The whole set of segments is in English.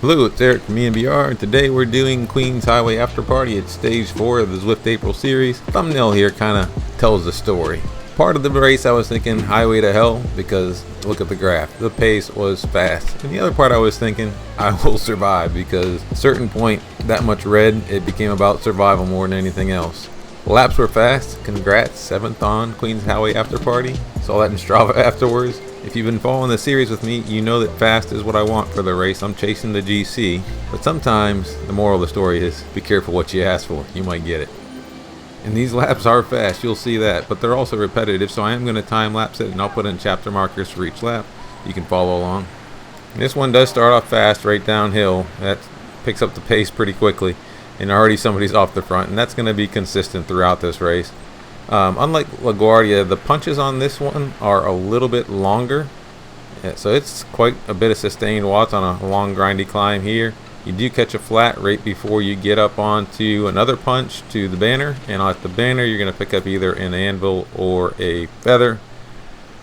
Hello, it's Eric from E.M.B.R. and today we're doing Queens Highway After Party. It's stage 4 of the Zwift April series. Thumbnail here kind of tells the story. Part of the race I was thinking highway to hell because look at the graph. The pace was fast. And the other part I was thinking I will survive because at a certain point that much red, it became about survival more than anything else. Laps were fast. Congrats, 7th on Queens Highway After Party. Saw that in Strava afterwards. If you've been following the series with me, you know that fast is what I want for the race. I'm chasing the GC. But sometimes the moral of the story is be careful what you ask for. You might get it. And these laps are fast, you'll see that, but they're also repetitive, so I am going to time lapse it and I'll put in chapter markers for each lap. You can follow along. And this one does start off fast right downhill. That picks up the pace pretty quickly. And already somebody's off the front, and that's going to be consistent throughout this race. Unlike LaGuardia, the punches on this one are a little bit longer, so it's quite a bit of sustained watts on a long grindy climb here. You do catch a flat right before you get up onto another punch to the banner, and at the banner you're going to pick up either an anvil or a feather.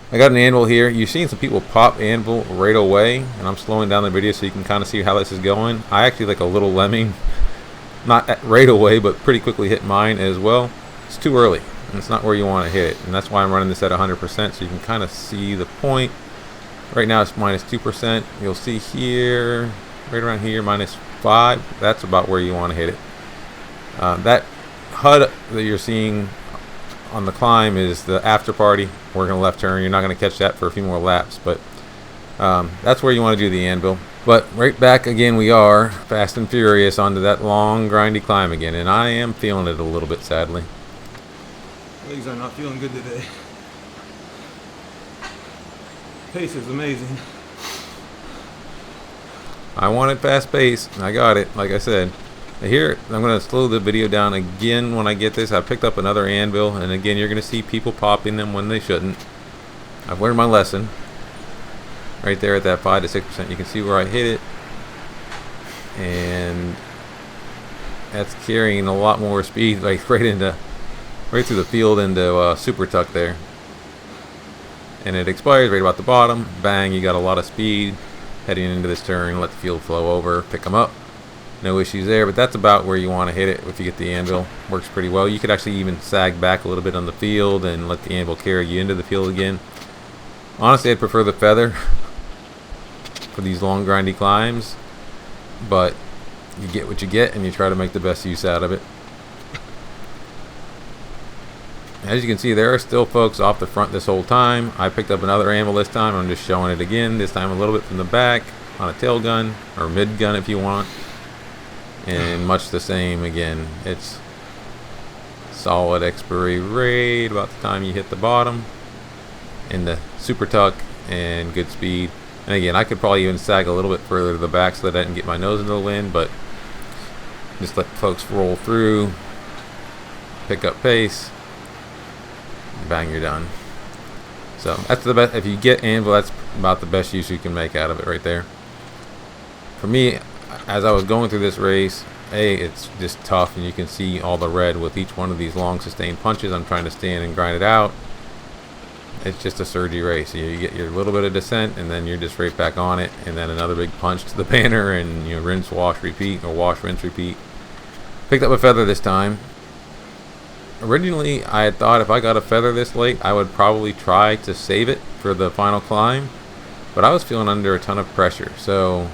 I got an anvil here. You've seen some people pop anvil right away, and I'm slowing down the video so you can kind of see how this is going. I actually like a little lemming, not right away, but pretty quickly hit mine as well. It's too early. It's not where you want to hit it, and that's why I'm running this at 100% so you can kind of see the point. Right now it's -2%. You'll see here, right around here, -5. That's about where you want to hit it. That HUD that you're seeing on the climb is the after party. We're going to left turn. You're not going to catch that for a few more laps, but that's where you want to do the anvil. But right back again we are, fast and furious, onto that long grindy climb again, and I am feeling it a little bit, sadly. Legs are not feeling good today. Pace is amazing. I wanted fast pace. I got it, like I said. Here, I'm going to slow the video down again when I get this. I picked up another anvil, and again, you're going to see people popping them when they shouldn't. I've learned my lesson. Right there at that 5 to 6%, you can see where I hit it. And that's carrying a lot more speed, like right through the field into Super Tuck there. And it expires right about the bottom. Bang, you got a lot of speed heading into this turn. Let the field flow over, pick them up. No issues there, but that's about where you want to hit it if you get the anvil. Works pretty well. You could actually even sag back a little bit on the field and let the anvil carry you into the field again. Honestly, I'd prefer the feather for these long grindy climbs, but you get what you get and you try to make the best use out of it. As you can see, there are still folks off the front this whole time. I picked up another anvil this time. I'm just showing it again, this time a little bit from the back on a tail gun or mid gun if you want, and much the same again. It's solid expiry right about the time you hit the bottom in the Super Tuck, and good speed. And again, I could probably even sag a little bit further to the back so that I didn't get my nose into the wind, but just let folks roll through, pick up pace, bang, you're done. So that's the best. If you get anvil, that's about the best use you can make out of it right there. For me, as I was going through this race, it's just tough, and you can see all the red with each one of these long sustained punches. I'm trying to stand and grind it out. It's just a surgy race. You get your little bit of descent, and then you're just right back on it, and then another big punch to the banner, and you rinse, wash, repeat, or wash, rinse, repeat. Picked up a feather this time. Originally, I had thought if I got a feather this late, I would probably try to save it for the final climb, but I was feeling under a ton of pressure, so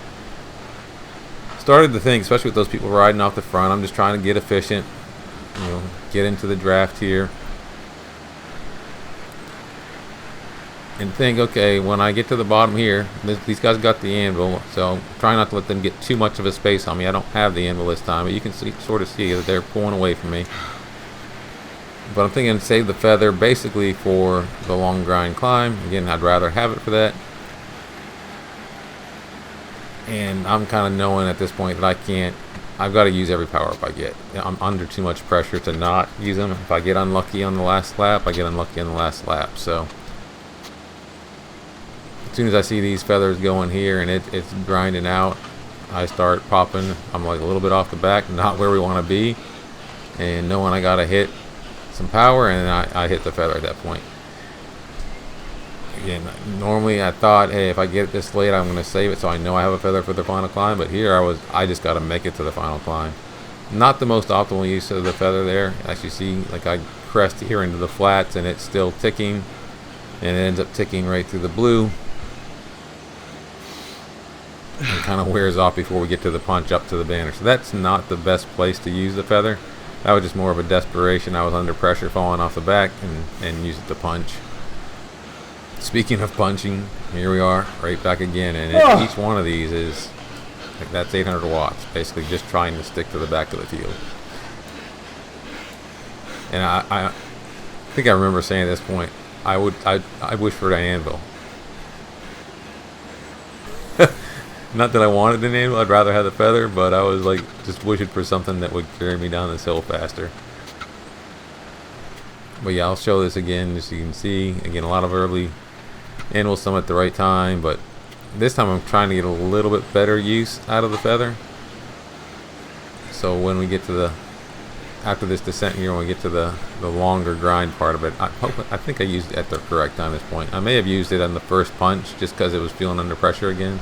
started to think, especially with those people riding off the front, I'm just trying to get efficient, get into the draft here, and think, okay, when I get to the bottom here, these guys got the anvil, so try not to let them get too much of a space on me. I don't have the anvil this time, but you can sort of see that they're pulling away from me. But I'm thinking save the feather basically for the long grind climb. Again, I'd rather have it for that. And I'm kind of knowing at this point that I've got to use every power up I get. I'm under too much pressure to not use them. If I get unlucky on the last lap, I get unlucky on the last lap. So as soon as I see these feathers going here and it's grinding out, I start popping. I'm like a little bit off the back, not where we want to be. And knowing I got to hit some power, and I hit the feather at that point. again, normally I thought, hey, if I get it this late, I'm going to save it so I know I have a feather for the final climb. But here I just got to make it to the final climb. Not the most optimal use of the feather there. As you see, like I crest here into the flats and it's still ticking. And it ends up ticking right through the blue. It kind of wears off before we get to the punch up to the banner. So that's not the best place to use the feather. That was just more of a desperation. I was under pressure falling off the back and used it to punch. Speaking of punching, here we are, right back again. And each one of these is, like, that's 800 watts. Basically just trying to stick to the back of the field. And I think I remember saying at this point, I wish for an anvil. Not that I wanted an anvil, I'd rather have the feather, but I was like just wishing for something that would carry me down this hill faster. But yeah, I'll show this again just so you can see. Again, a lot of early anvils, some at the right time, but this time I'm trying to get a little bit better use out of the feather. So when we get to the, after this descent here, when we get to the longer grind part of it, I think I used it at the correct time at this point. I may have used it on the first punch just because it was feeling under pressure again.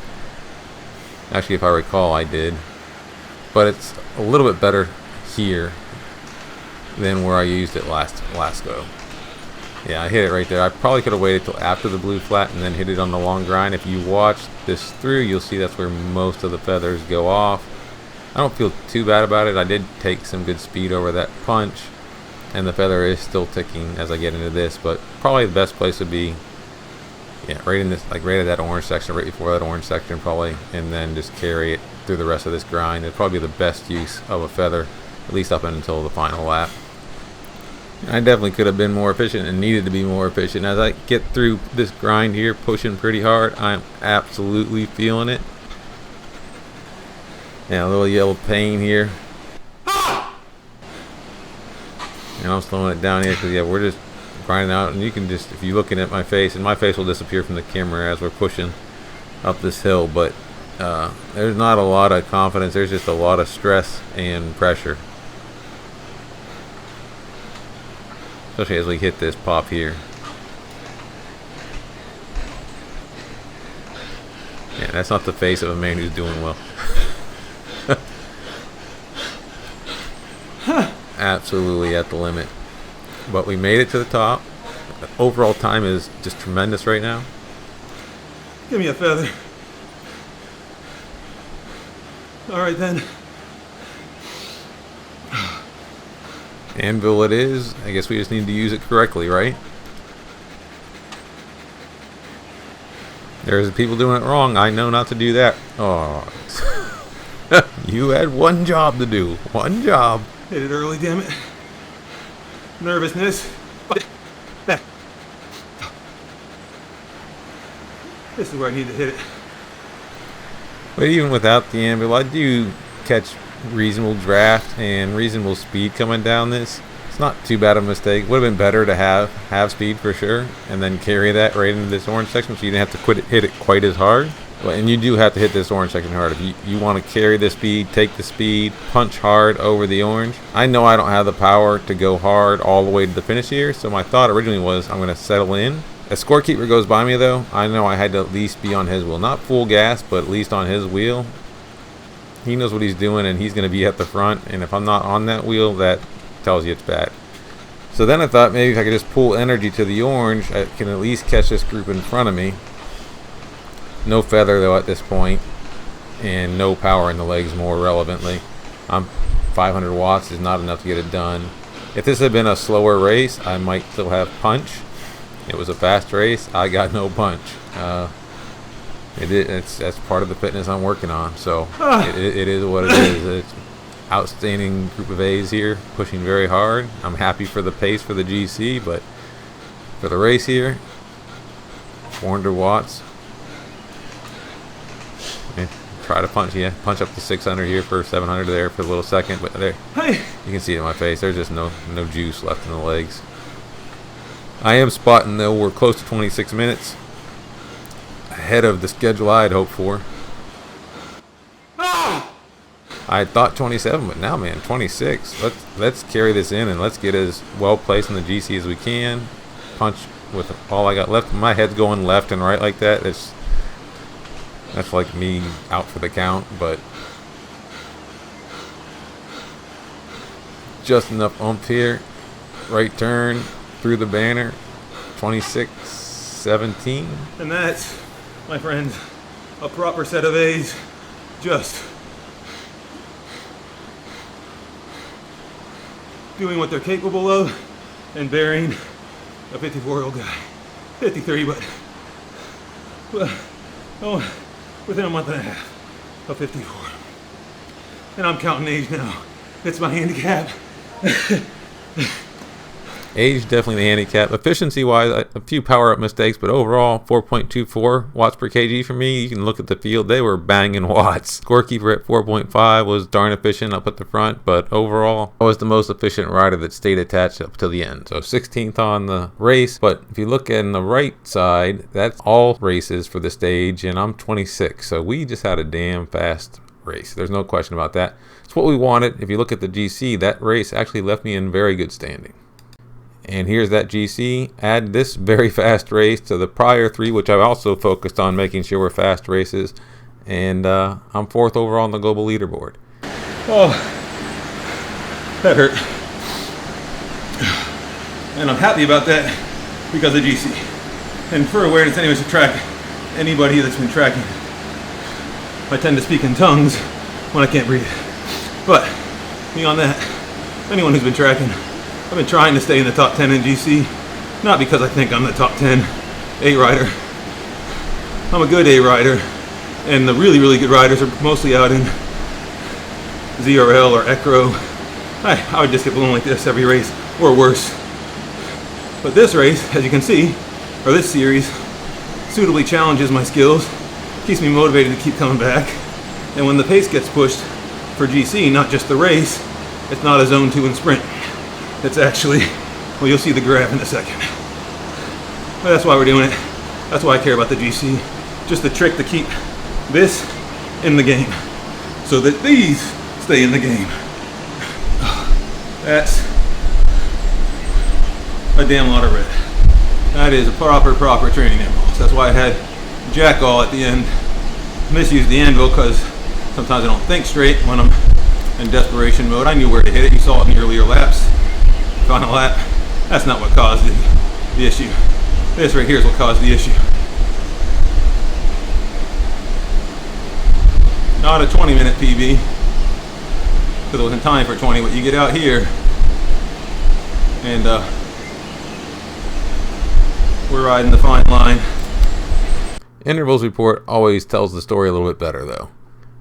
Actually, if I recall, I did. But it's a little bit better here than where I used it last go. Yeah, I hit it right there. I probably could have waited till after the blue flat and then hit it on the long grind. If you watch this through, you'll see that's where most of the feathers go off. I don't feel too bad about it. I did take some good speed over that punch, and the feather is still ticking as I get into this, but probably the best place would be, yeah, right in this, like right at that orange section, right before that orange section probably, and then just carry it through the rest of this grind. It'd probably be the best use of a feather, at least up until the final lap. I definitely could have been more efficient and needed to be more efficient. As I get through this grind here, pushing pretty hard, I'm absolutely feeling it. Yeah, a little yellow pain here. And I'm slowing it down here because, yeah, we're just grinding out. And you can just, if you're looking at my face, and my face will disappear from the camera as we're pushing up this hill, but there's not a lot of confidence. There's just a lot of stress and pressure. Especially as we hit this pop here. Yeah, that's not the face of a man who's doing well. Absolutely at the limit. But we made it to the top. The overall time is just tremendous right now. Give me a feather. Alright then. Anvil it is. I guess we just need to use it correctly, right? There's people doing it wrong. I know not to do that. Oh. You had one job to do. One job. Hit it early, damn it. Nervousness. This is where I need to hit it. But even without the anvil, I do catch reasonable draft and reasonable speed coming down this. It's not too bad of a mistake. Would have been better to have speed for sure, and then carry that right into this orange section so you didn't have to hit it quite as hard. And you do have to hit this orange section hard. If you want to carry the speed, take the speed, punch hard over the orange. I know I don't have the power to go hard all the way to the finish here, so my thought originally was I'm going to settle in. As scorekeeper goes by me though, I know I had to at least be on his wheel. Not full gas, but at least on his wheel. He knows what he's doing and he's going to be at the front, and if I'm not on that wheel, that tells you it's bad. So then I thought maybe if I could just pull energy to the orange, I can at least catch this group in front of me. No feather though at this point, and no power in the legs more relevantly. 500 watts is not enough to get it done. If this had been a slower race, I might still have punch. It was a fast race, I got no punch. That's part of the fitness I'm working on, so it is what it is. It's outstanding group of A's here, pushing very hard. I'm happy for the pace for the GC, but for the race here, 400 watts. Try to punch up to 600 here for 700 there for a little second, but there, you can see it in my face. There's just no juice left in the legs. I am spotting though we're close to 26 minutes ahead of the schedule I had hoped for. I thought 27, but now, man, 26. Let's carry this in and let's get as well placed in the GC as we can. Punch with all I got left. My head's going left and right like that. That's like me out for the count, but just enough oomph here. Right turn through the banner, 26.17. And that's, my friends, a proper set of A's. Just doing what they're capable of and bearing a 54-year-old guy. 53, but within a month and a half of 54. And I'm counting age now. It's my handicap. Age definitely the handicap. Efficiency wise, a few power up mistakes, but overall 4.24 watts per kg for me. You can look at the field, they were banging watts. Scorekeeper at 4.5 was darn efficient up at the front, but overall I was the most efficient rider that stayed attached up to the end. So 16th on the race, but if you look at the right side, that's all races for the stage, and I'm 26. So we just had a damn fast race. There's no question about that. It's what we wanted. If you look at the GC, that race actually left me in very good standing. And here's that GC. Add this very fast race to the prior three, which I've also focused on making sure were fast races. And I'm 4th overall on the global leaderboard. Oh, that hurt. And I'm happy about that because of GC. And for awareness, anyways, to track anybody that's been tracking, I tend to speak in tongues when I can't breathe. But beyond that, anyone who's been tracking, I've been trying to stay in the top 10 in GC, not because I think I'm the top 10 A rider. I'm a good A rider, and the really, really good riders are mostly out in ZRL or Ecro. I would just get blown like this every race, or worse. But this race, as you can see, or this series, suitably challenges my skills, keeps me motivated to keep coming back. And when the pace gets pushed for GC, not just the race, it's not a zone 2 and sprint. It's actually, well, you'll see the graph in a second. But that's why we're doing it. That's why I care about the GC. Just the trick to keep this in the game so that these stay in the game. That's a damn lot of red. That is a proper training impulse. That's why I had jack all at the end. Misused the anvil because sometimes I don't think straight when I'm in desperation mode. I knew where to hit it. You saw it in the earlier laps. Final lap. That's not what caused the issue. This right here is what caused the issue. Not a 20-minute PB, because it wasn't time for 20, but you get out here and we're riding the fine line. Intervals report always tells the story a little bit better though.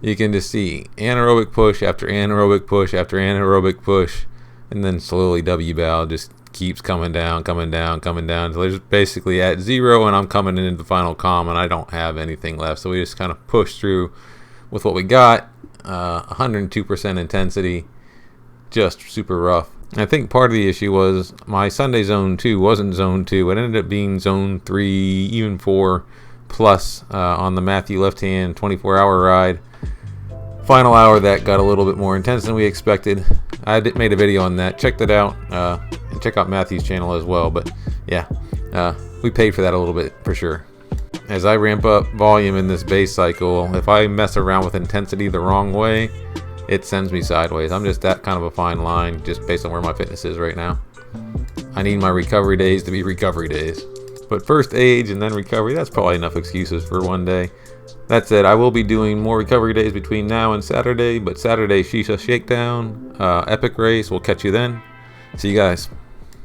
You can just see anaerobic push after anaerobic push after anaerobic push, and then slowly W-bow just keeps coming down until it's basically at 0, and I'm coming into the final KOM and I don't have anything left. So we just kind of push through with what we got. 102% intensity, just super rough. And I think part of the issue was my Sunday zone 2 wasn't zone 2. It ended up being zone 3, even 4 plus on the Matthew left-hand 24-hour ride. Final hour that got a little bit more intense than we expected. I made a video on that. Check that out. And check out Matthew's channel as well. But yeah, we paid for that a little bit for sure. As I ramp up volume in this base cycle, if I mess around with intensity the wrong way, it sends me sideways. I'm just that kind of a fine line, just based on where my fitness is right now. I need my recovery days to be recovery days. But first age and then recovery, that's probably enough excuses for one day. That said, I will be doing more recovery days between now and Saturday, but Saturday Shisha Shakedown, epic race. We'll catch you then. See you guys.